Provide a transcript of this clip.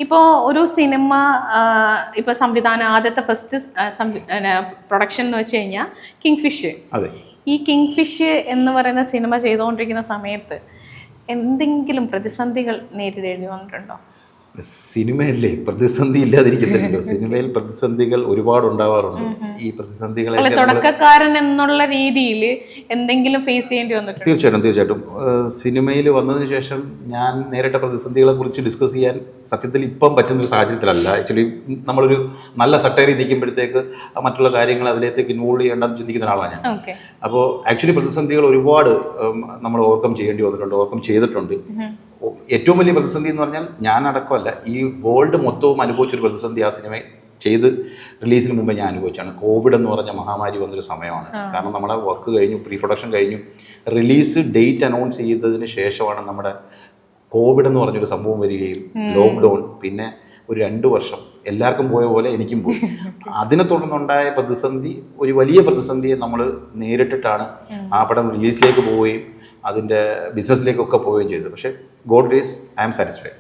ഇപ്പോൾ ഒരു സിനിമ ഇപ്പോൾ സംവിധാനം ആദ്യത്തെ ഫസ്റ്റ് പ്രൊഡക്ഷൻ എന്ന് വെച്ച് കഴിഞ്ഞാൽ കിങ് ഫിഷ്. അതെ. ഈ കിങ് ഫിഷ് എന്ന് പറയുന്ന സിനിമ ചെയ്തുകൊണ്ടിരിക്കുന്ന സമയത്ത് എന്തെങ്കിലും പ്രതിസന്ധികൾ നേരിടേണ്ടി വന്നിട്ടുണ്ടോ? സിനിമയല്ലേ, പ്രതിസന്ധി ഇല്ലാതിരിക്കത്തില്ലല്ലോ. സിനിമയിൽ പ്രതിസന്ധികൾ ഒരുപാട് ഉണ്ടാവാറുണ്ട്. ഈ പ്രതിസന്ധികളെ തുടക്കക്കാരൻ എന്നുള്ള രീതിയിൽ എന്തെങ്കിലും ഫേസ് ചെയ്യേണ്ടി വന്നിട്ടുണ്ട്? തീർച്ചയായിട്ടും. സിനിമയിൽ വന്നതിന് ശേഷം ഞാൻ നേരിട്ട പ്രതിസന്ധികളെ കുറിച്ച് ഡിസ്കസ് ചെയ്യാൻ സത്യത്തിൽ ഇപ്പം പറ്റുന്നൊരു സാഹചര്യത്തിലല്ല. ആക്ച്വലി നമ്മളൊരു നല്ല സട്ടേറിൽ നിൽക്കുമ്പോഴത്തേക്ക് മറ്റുള്ള കാര്യങ്ങൾ അതിലേക്ക് ഇൻവോൾവ് ചെയ്യേണ്ടെന്ന് ചിന്തിക്കുന്ന ഒരാളാണ് ഞാൻ. അപ്പോൾ ആക്ച്വലി പ്രതിസന്ധികൾ ഒരുപാട് നമ്മൾ ഓവർകം ചെയ്തിട്ടുണ്ട്. ഏറ്റവും വലിയ പ്രതിസന്ധി എന്ന് പറഞ്ഞാൽ ഞാൻ അടക്കമല്ല, ഈ വേൾഡ് മൊത്തവും അനുഭവിച്ചൊരു പ്രതിസന്ധി ആ സിനിമ ചെയ്ത് റിലീസിന് മുമ്പേ ഞാൻ അനുഭവിച്ചാണ്. കോവിഡ് എന്ന് പറഞ്ഞ മഹാമാരി വന്നൊരു സമയമാണ്. കാരണം നമ്മുടെ വർക്ക് കഴിഞ്ഞു, പ്രീ പ്രൊഡക്ഷൻ കഴിഞ്ഞു, റിലീസ് ഡേറ്റ് അനൗൺസ് ചെയ്തതിന് ശേഷമാണ് നമ്മുടെ കോവിഡ് എന്ന് പറഞ്ഞൊരു സംഭവം വരികയും ലോക്ക്ഡൗൺ, പിന്നെ ഒരു 2 വർഷം എല്ലാവർക്കും പോയ പോലെ എനിക്കും പോയി. അതിനെ തുടർന്നുണ്ടായ പ്രതിസന്ധി, ഒരു വലിയ പ്രതിസന്ധിയെ നമ്മൾ നേരിട്ടിട്ടാണ് ആ പടം റിലീസിലേക്ക് പോവുകയും അതിൻ്റെ ബിസിനസ്സിലേക്കൊക്കെ പോവുകയും ചെയ്തത്. പക്ഷേ God grace, I am satisfied.